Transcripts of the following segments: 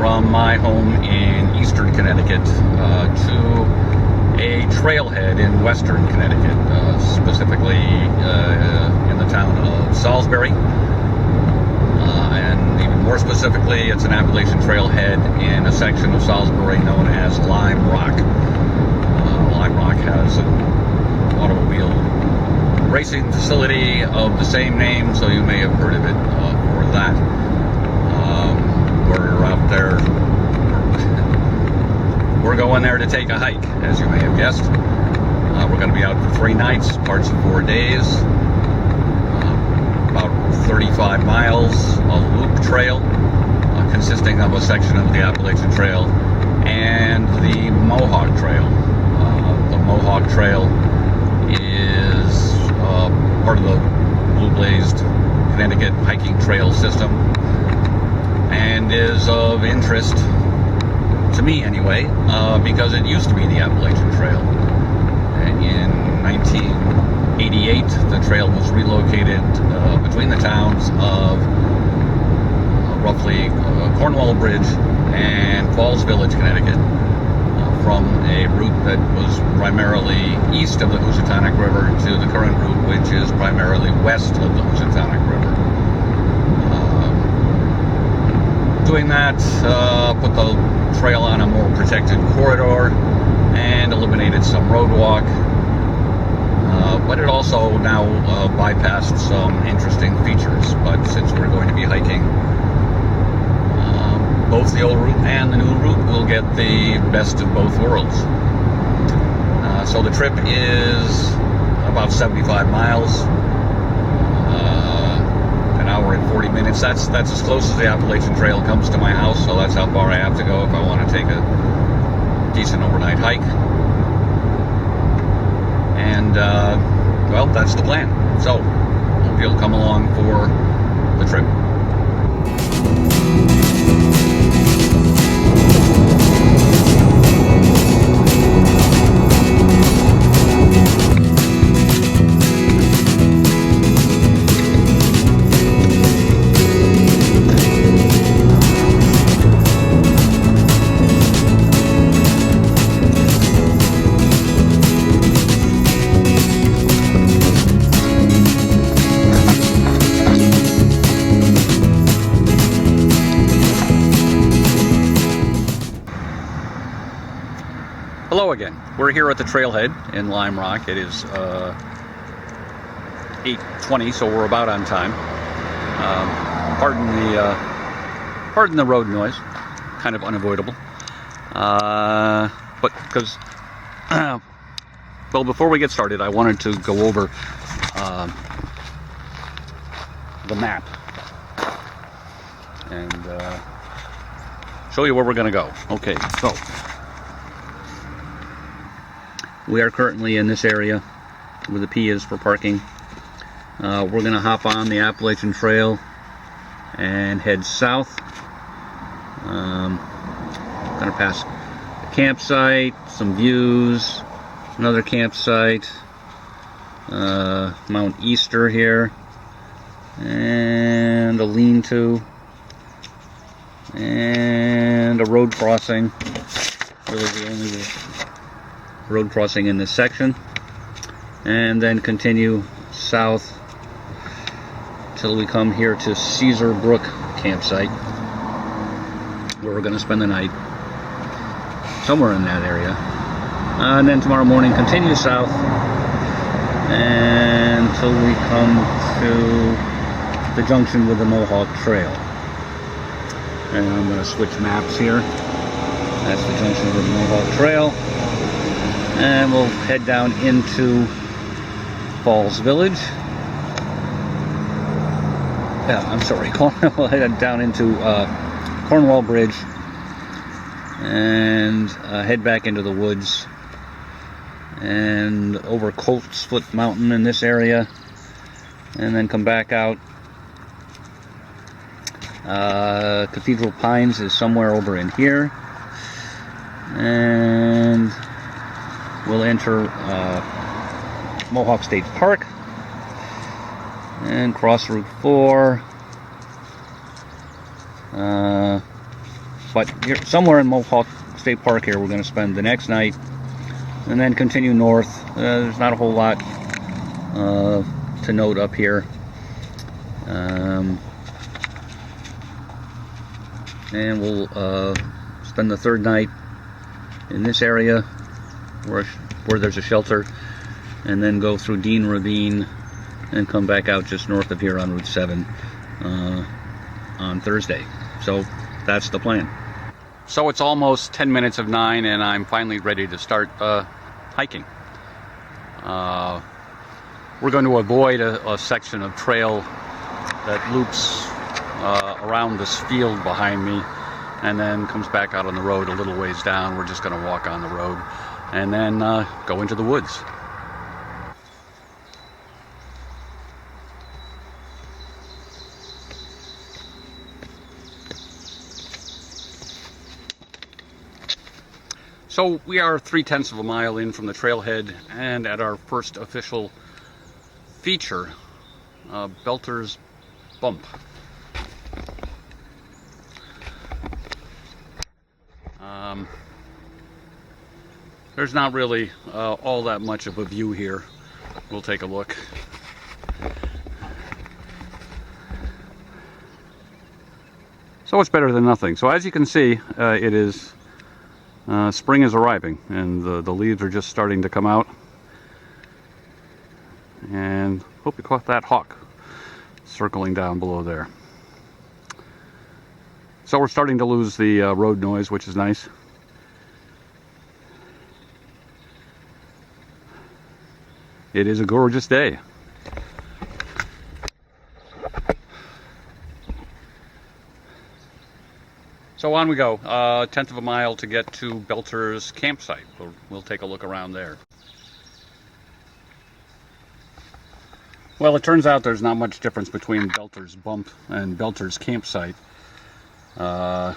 from my home in eastern Connecticut to a trailhead in western Connecticut, specifically in the town of Salisbury. And even more specifically, it's an Appalachian trailhead in a section of Salisbury known as Lime Rock. Lime Rock has an automobile racing facility of the same name, so you may have heard of it for that. We're out there. We're going there to take a hike, as you may have guessed. We're going to be out for 3 nights, parts of 4 days. About 35 miles, a loop trail consisting of a section of the Appalachian Trail and the Mohawk Trail. The Mohawk Trail is part of the blue-blazed Connecticut hiking trail system and is of interest to me anyway, because it used to be the Appalachian Trail. And in 1988, the trail was relocated between the towns of roughly Cornwall Bridge and Falls Village, Connecticut, from a route that was primarily east of the Housatonic River to the current route, which is primarily west of the Housatonic River. Doing that put the trail on a more protected corridor and eliminated some road walk, but it also now bypassed some interesting features. But since we're going to be hiking both the old route and the new route, we'll get the best of both worlds. So the trip is about 75 miles, an hour and 40 minutes. That's as close as the Appalachian Trail comes to my house, so that's how far I have to go if I want to take a decent overnight hike. And, well, that's the plan. So, hope you'll come along for the trip. Hello again. We're here at the Trailhead in Lime Rock. It is 8:20, so we're about on time. Pardon the road noise, kind of unavoidable. But because, well, before we get started, I wanted to go over the map and show you where we're going to go. Okay, so we are currently in this area where the P is for parking. We're going to hop on the Appalachian Trail and head south. Going to pass a campsite, some views, another campsite, Mount Easter here, and a lean-to, and a road crossing. Really the only road crossing in this section, and then continue south till we come here to Ceasar Brook Campsite, where we're going to spend the night somewhere in that area, and then tomorrow morning continue south until we come to the junction with the Mohawk Trail. And I'm going to switch maps here. That's the junction with the Mohawk Trail. And we'll head down into Falls Village. We'll head down into Cornwall Bridge and head back into the woods and over Coltsfoot Mountain in this area, and then come back out. Cathedral Pines is somewhere over in here, and we'll enter Mohawk State Park and cross Route 4, But here, somewhere in Mohawk State Park here, we're going to spend the next night, and then continue north. There's not a whole lot to note up here. And we'll spend the third night in this area where there's a shelter, and then go through Dean Ravine and come back out just north of here on Route 7 on Thursday. So that's the plan. So it's almost 10 minutes of 9, and I'm finally ready to start hiking. We're going to avoid a section of trail that loops around this field behind me and then comes back out on the road a little ways down. We're just going to walk on the road and then go into the woods. So we are 3/10 of a mile in from the trailhead and at our first official feature, Belter's Bump. There's not really all that much of a view here. We'll take a look. So it's better than nothing. So as you can see, it is spring is arriving, and the leaves are just starting to come out. And hope you caught that hawk circling down below there. So we're starting to lose the road noise, which is nice. It is a gorgeous day. So on we go, 1/10 of a mile to get to Belter's Campsite. We'll take a look around there. Well, it turns out there's not much difference between Belter's Bump and Belter's Campsite. Belter's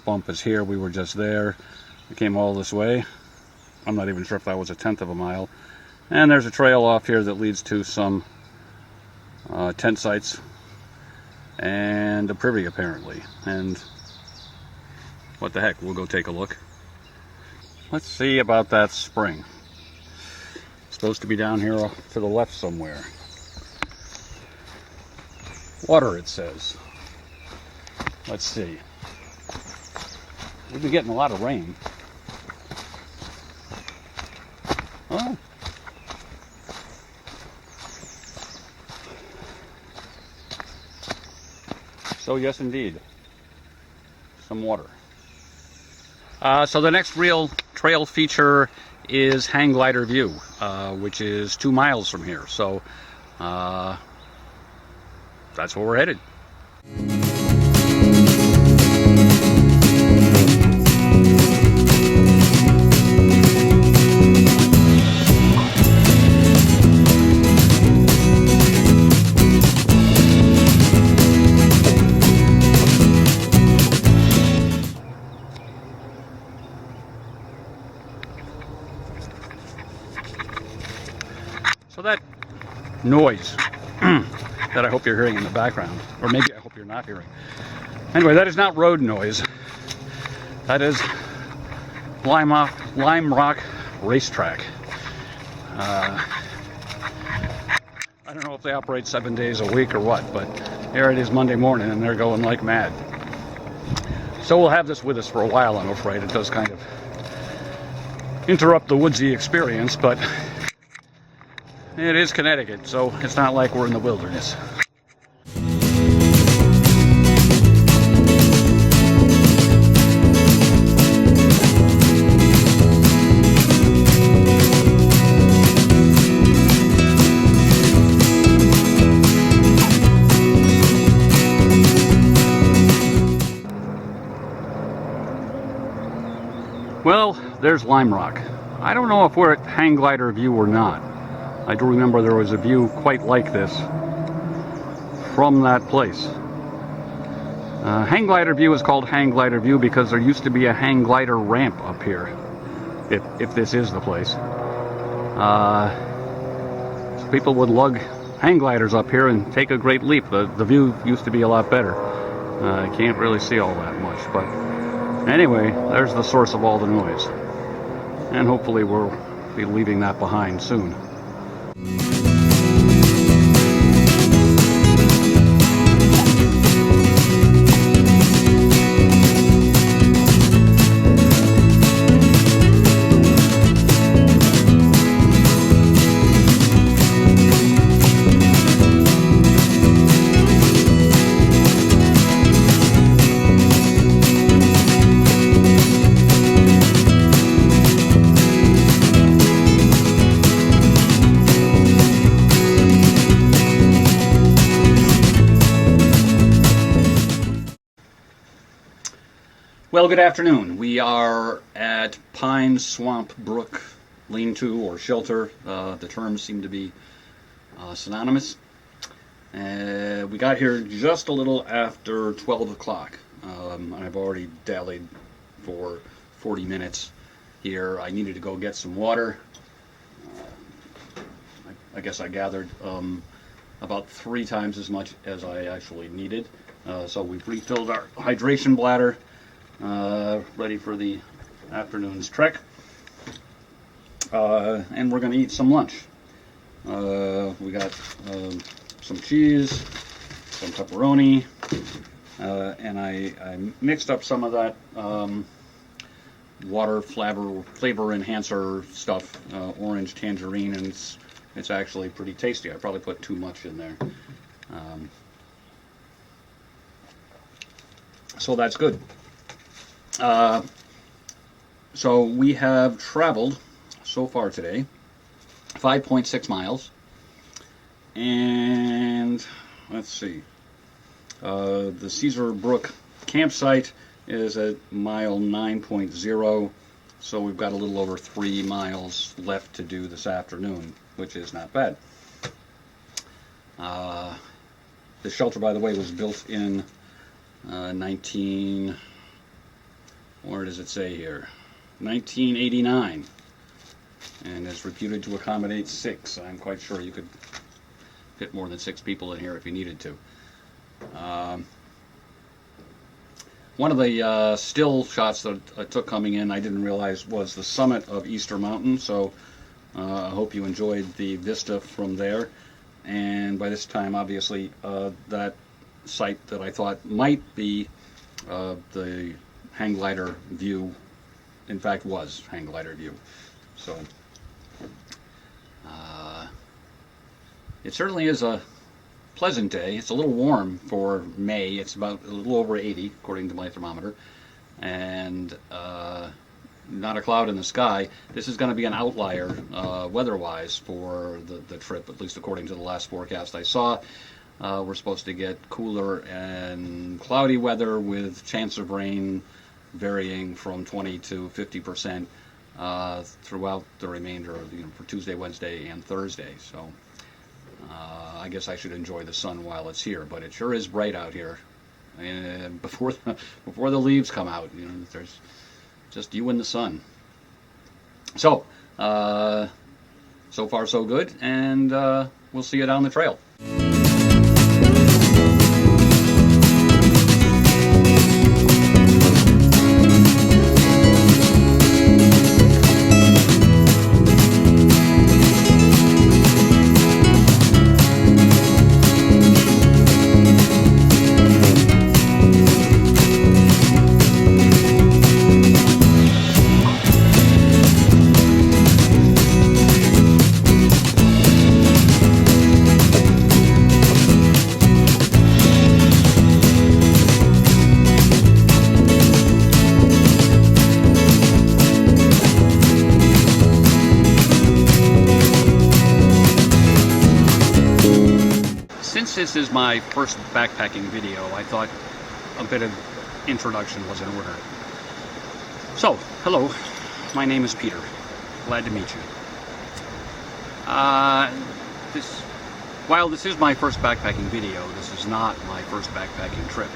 Bump is here. We were just there. We came all this way. I'm not even sure if that was 1/10 of a mile. And there's a trail off here that leads to some tent sites and a privy apparently. And what the heck, we'll go take a look. Let's see about that spring. It's supposed to be down here to the left somewhere. Water, it says. Let's see. We've been getting a lot of rain. Oh. So yes, indeed, some water. So the next real trail feature is Hang Glider View, which is 2 miles from here. So that's where we're headed. So that noise that I hope you're hearing in the background, or maybe I hope you're not hearing. Anyway, that is not road noise. That is Lime Rock Racetrack. I don't know if they operate 7 days a week or what, but here it is Monday morning and they're going like mad. So we'll have this with us for a while, I'm afraid. It does kind of interrupt the woodsy experience, but it is Connecticut, so it's not like we're in the wilderness. Well, there's Lime Rock. I don't know if we're at Hang Glider View or not. I do remember there was a view quite like this from that place. Hang Glider View is called Hang Glider View because there used to be a hang glider ramp up here, if this is the place. So people would lug hang gliders up here and take a great leap. The view used to be a lot better. I can't really see all that much, but anyway, there's the source of all the noise. And hopefully we'll be leaving that behind soon. Well, good afternoon. We are at Pine Swamp Brook Lean-To or Shelter. The terms seem to be synonymous. We got here just a little after 12 o'clock. I've already dallied for 40 minutes here. I needed to go get some water. I guess I gathered about 3 times as much as I actually needed. So we've refilled our hydration bladder. Ready for the afternoon's trek, and we're going to eat some lunch. We got some cheese, some pepperoni, and I mixed up some of that water flavor enhancer stuff, orange tangerine, and it's actually pretty tasty. I probably put too much in there, so that's good. So we have traveled so far today 5.6 miles, and let's see, the Ceasar Brook Campsite is at mile 9.0, so we've got a little over 3 miles left to do this afternoon, which is not bad. The shelter, by the way, was built in where does it say here? 1989, and is reputed to accommodate 6. I'm quite sure you could fit more than 6 people in here if you needed to. One of the still shots that I took coming in, I didn't realize was the summit of Easter Mountain, so I hope you enjoyed the vista from there. And by this time, obviously, that site that I thought might be the hang glider view, in fact, was hang glider view. So it certainly is a pleasant day. It's a little warm for May. It's about a little over 80 according to my thermometer, and not a cloud in the sky. This is going to be an outlier weather-wise for the trip, at least according to the last forecast I saw. We're supposed to get cooler and cloudy weather with chance of rain varying from 20 to 50% throughout the remainder of for Tuesday, Wednesday, and Thursday. So I guess I should enjoy the sun while it's here, but it sure is bright out here. And before the leaves come out, there's just you and the sun. So so far so good, and we'll see you down the trail. Since this is my first backpacking video, I thought a bit of introduction was in order. So, hello, my name is Peter. Glad to meet you. While this is my first backpacking video, this is not my first backpacking trip.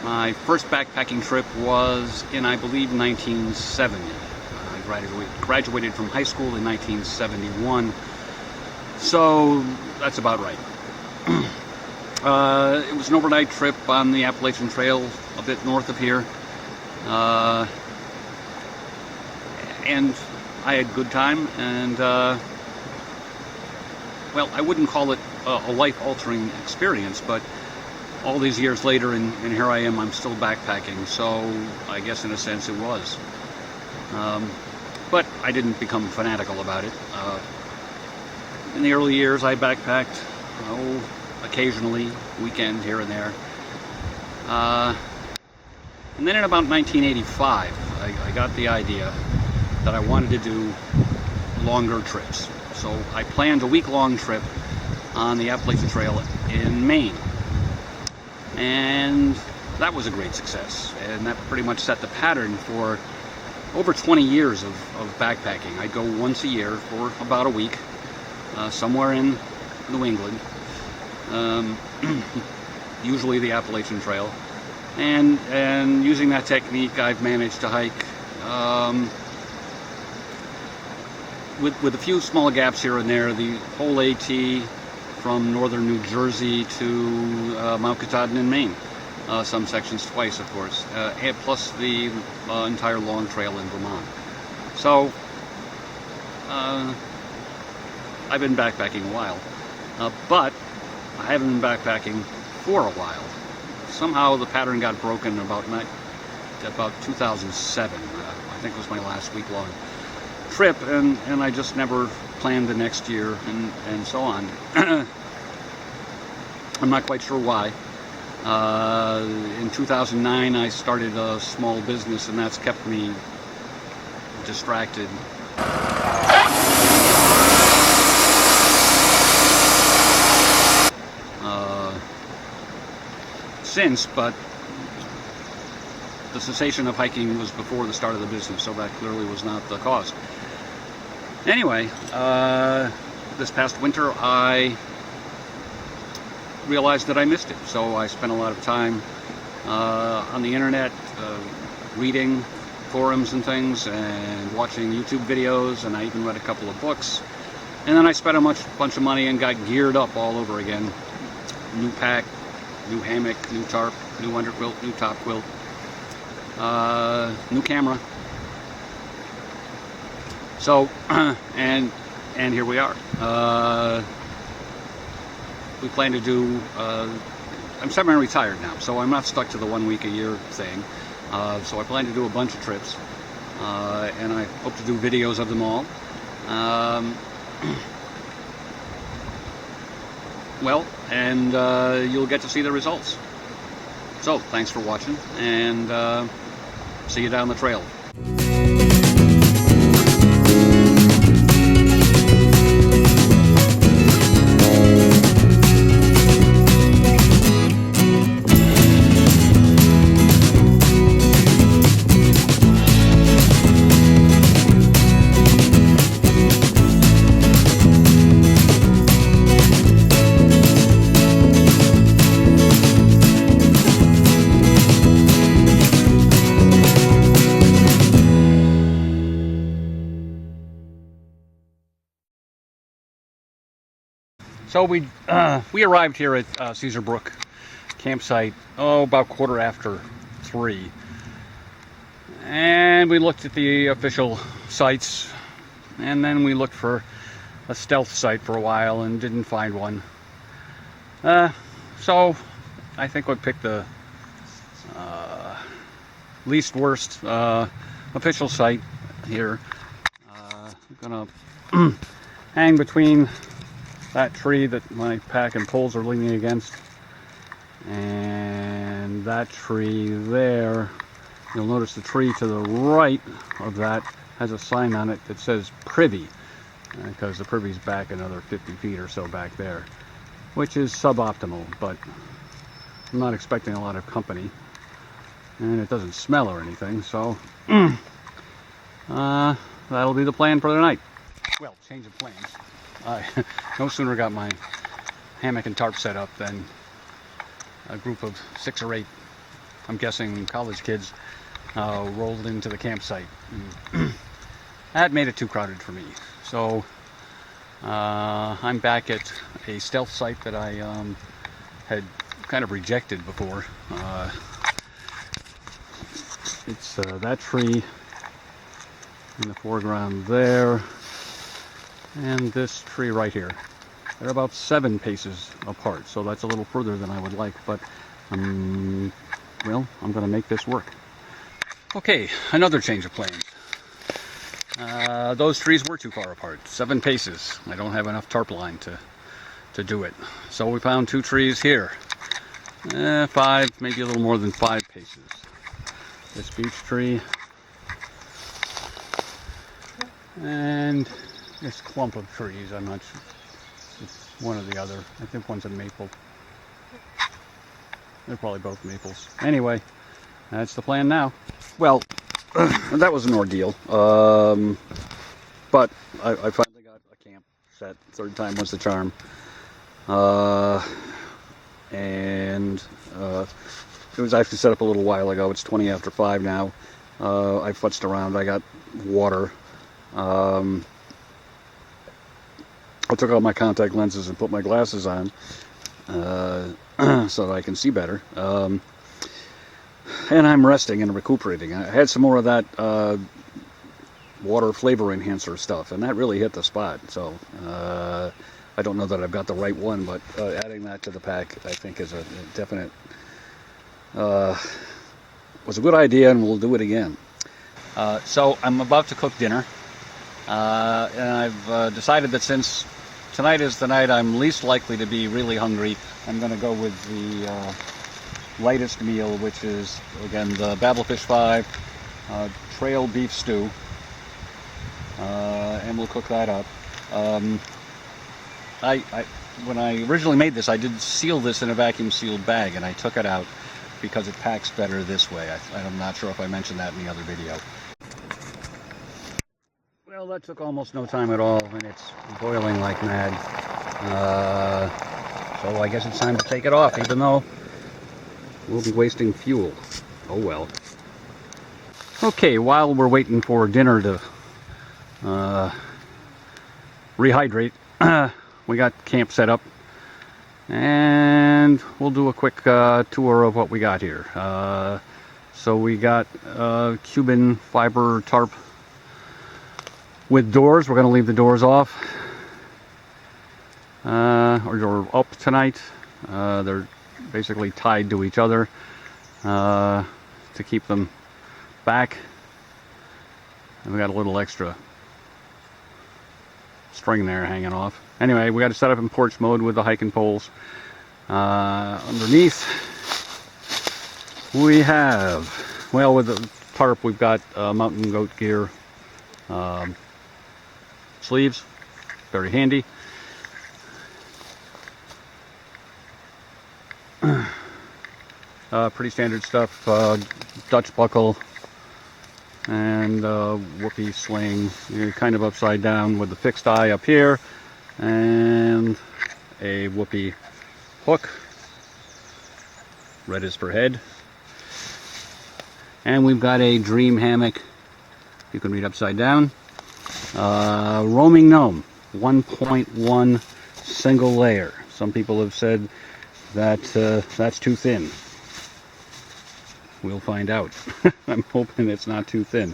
My first backpacking trip was in, I believe, 1970. I graduated from high school in 1971, so that's about right. It was an overnight trip on the Appalachian Trail a bit north of here. And I had a good time, and well, I wouldn't call it a life-altering experience, but all these years later, and here I am, I'm still backpacking, so I guess in a sense it was. But I didn't become fanatical about it. In the early years, I backpacked, occasionally, weekend here and there. And then in about 1985, I got the idea that I wanted to do longer trips. So I planned a week-long trip on the Appalachian Trail in Maine. And that was a great success. And that pretty much set the pattern for over 20 years of backpacking. I'd go once a year for about a week, somewhere in New England, usually the Appalachian Trail. And using that technique, I've managed to hike with a few small gaps here and there, the whole AT from northern New Jersey to Mount Katahdin in Maine. Some sections twice, of course, and plus the entire long trail in Vermont. So I've been backpacking a while, but I haven't been backpacking for a while. Somehow the pattern got broken about 2007. I think was my last week-long trip, and I just never planned the next year, and so on. I'm not quite sure why. In 2009, I started a small business, and that's kept me distracted. But the cessation of hiking was before the start of the business, so that clearly was not the cause. Anyway, this past winter I realized that I missed it, so I spent a lot of time on the internet reading forums and things, and watching YouTube videos, and I even read a couple of books. And then I spent a bunch of money and got geared up all over again. New pack, new hammock, new tarp, new underquilt, new top quilt, new camera. So, and here we are. We plan to do, I'm semi-retired now, so I'm not stuck to the 1 week a year thing. So I plan to do a bunch of trips, and I hope to do videos of them all. Well, and you'll get to see the results. So, thanks for watching, and see you down the trail. So we arrived here at Ceasar Brook Campsite, about 3:15, and we looked at the official sites, and then we looked for a stealth site for a while and didn't find one. So I think we picked the least worst official site here. I'm gonna hang between that tree that my pack and poles are leaning against and that tree there. You'll notice the tree to the right of that has a sign on it that says privy, because the privy's back another 50 feet or so back there, which is suboptimal, but I'm not expecting a lot of company, and it doesn't smell or anything, so that'll be the plan for the night. Well, change of plans. I no sooner got my hammock and tarp set up than a group of 6 or 8, I'm guessing college kids, rolled into the campsite. That made it too crowded for me. So I'm back at a stealth site that I had kind of rejected before. It's that tree in the foreground there, and this tree right here. They're about 7 paces apart, so that's a little further than I would like, but well, I'm going to make this work. Okay, another change of plans. Those trees were too far apart, 7 paces. I don't have enough tarp line to do it. So we found 2 trees here. 5, maybe a little more than 5 paces. This beech tree and this clump of trees. I'm not sure. It's one or the other. I think one's a maple. They're probably both maples. Anyway, that's the plan now. Well, that was an ordeal. But I finally got a camp set. 3rd time was the charm. And it was actually set up a little while ago. It's 20 after 5 now. I futzed around. I got water. I took out my contact lenses and put my glasses on so that I can see better. And I'm resting and recuperating. I had some more of that water flavor enhancer stuff, and that really hit the spot. So I don't know that I've got the right one, but adding that to the pack, I think, is a definite was a good idea, and we'll do it again. So I'm about to cook dinner, and I've decided that since tonight is the night I'm least likely to be really hungry, I'm going to go with the lightest meal, which is, again, the Babblefish 5 trail beef stew, and we'll cook that up. When I originally made this, I did seal this in a vacuum sealed bag, and I took it out because it packs better this way. I'm not sure if I mentioned that in the other video. Well, that took almost no time at all, and it's boiling like mad. So I guess it's time to take it off, even though we'll be wasting fuel. Oh well. Okay, while we're waiting for dinner to rehydrate, we got camp set up, and we'll do a quick tour of what we got here. So we got Cuban fiber tarp with doors. We're going to leave the doors off, or up tonight. They're basically tied to each other to keep them back, and we got a little extra string there hanging off. Anyway, we got to set up in porch mode with the hiking poles. Underneath we have, well, with the tarp we've got mountain goat gear sleeves, very handy. Pretty standard stuff, Dutch buckle and whoopee sling. You're kind of upside down with the fixed eye up here, and a whoopee hook. Red is for head. And we've got a dream hammock. You can read upside down. Roaming gnome, 1.1 single layer. Some people have said that that's too thin. We'll find out. I'm hoping it's not too thin.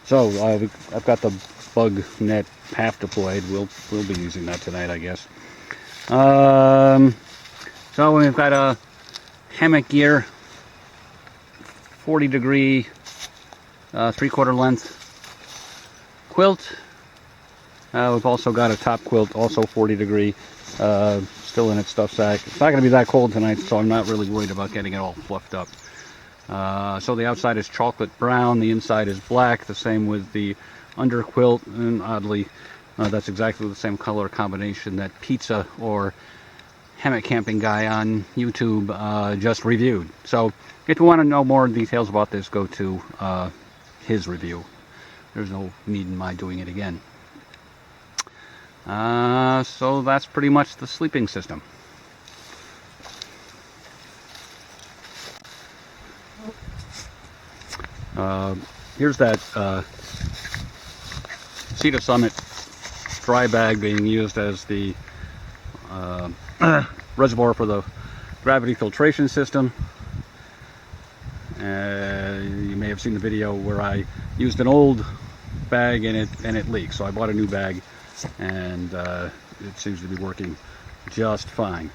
So I've got the bug net half deployed. We'll be using that tonight, I guess. So we've got a hammock gear, 40-degree, 3/4 length quilt. We've also got a top quilt, also 40-degree, still in its stuff sack. It's not going to be that cold tonight, so I'm not really worried about getting it all fluffed up. So the outside is chocolate brown, the inside is black, the same with the under quilt, and oddly, that's exactly the same color combination that Pizza or Hammock Camping Guy on YouTube just reviewed. So if you want to know more details about this, go to his review. There's no need in my doing it again. So that's pretty much the sleeping system. Here's that Cedar Summit dry bag being used as the reservoir for the gravity filtration system. You may have seen the video where I used an old bag and it leaked, so I bought a new bag, and it seems to be working just fine.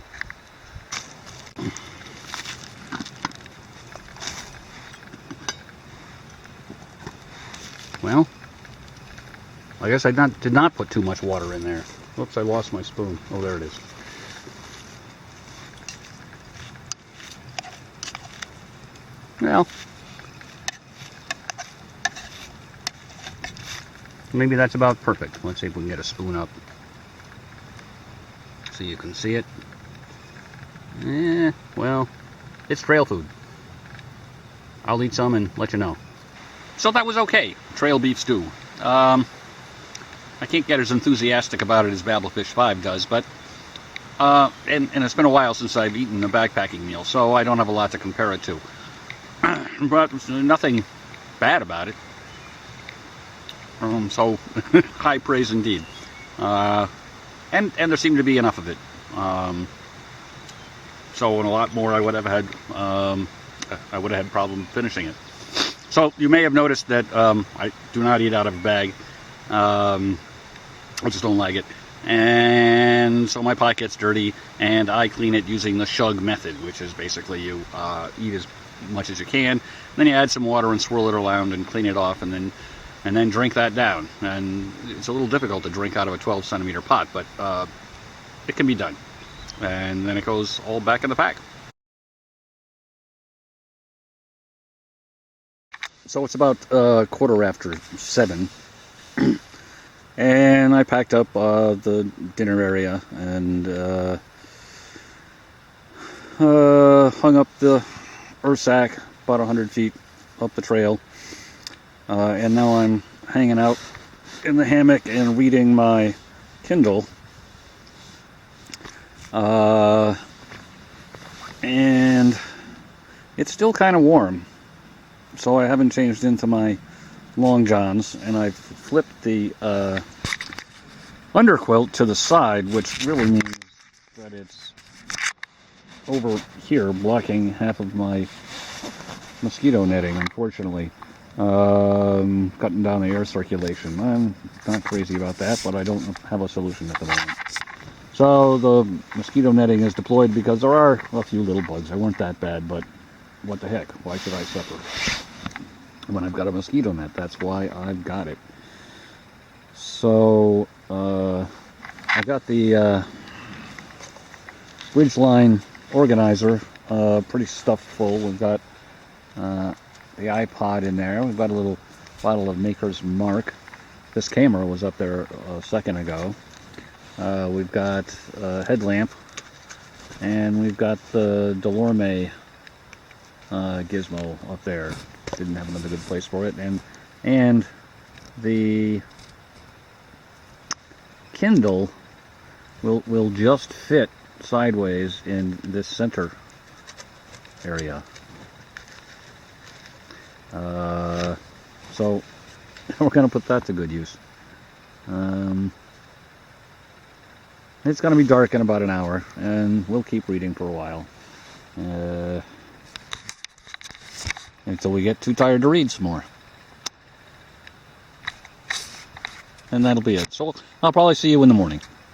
Well, I guess I did not put too much water in there. Whoops, I lost my spoon. Oh, there it is. Well, maybe that's about perfect. Let's see if we can get a spoon up so you can see it. Well, it's trail food. I'll eat some and let you know. So that was okay. Trail beef stew. I can't get as enthusiastic about it as Babblefish 5 does, but and it's been a while since I've eaten a backpacking meal, so I don't have a lot to compare it to. But nothing bad about it. So high praise indeed. And there seemed to be enough of it. So and a lot more I would have had. I would have had problem finishing it. So you may have noticed that I do not eat out of a bag. I just don't like it. And so my pot gets dirty, and I clean it using the shug method, which is basically you eat as much as you can, then you add some water and swirl it around and clean it off, and then drink that down. And it's a little difficult to drink out of a 12 centimeter pot, but it can be done. And then it goes all back in the pack. So it's about 7:15, and I packed up the dinner area and hung up the earth sack about 100 feet up the trail, and now I'm hanging out in the hammock and reading my Kindle, and it's still kind of warm, so I haven't changed into my long johns, and I've flipped the underquilt to the side, which really means that it's over here blocking half of my mosquito netting, unfortunately. Cutting down the air circulation. I'm not crazy about that, but I don't have a solution at the moment. So the mosquito netting is deployed because there are a few little bugs. They weren't that bad, but what the heck? Why should I suffer when I've got a mosquito net? That's why I've got it. So I got the Ridgeline organizer pretty stuffed full. We've got the iPod in there. We've got a little bottle of Maker's Mark. This camera was up there a second ago. We've got a headlamp, and we've got the Delorme gizmo up there. Didn't have another good place for it, and the Kindle will just fit sideways in this center area. So we're going to put that to good use. It's going to be dark in about an hour, and we'll keep reading for a while. Until we get too tired to read some more. And that'll be it. So I'll probably see you in the morning.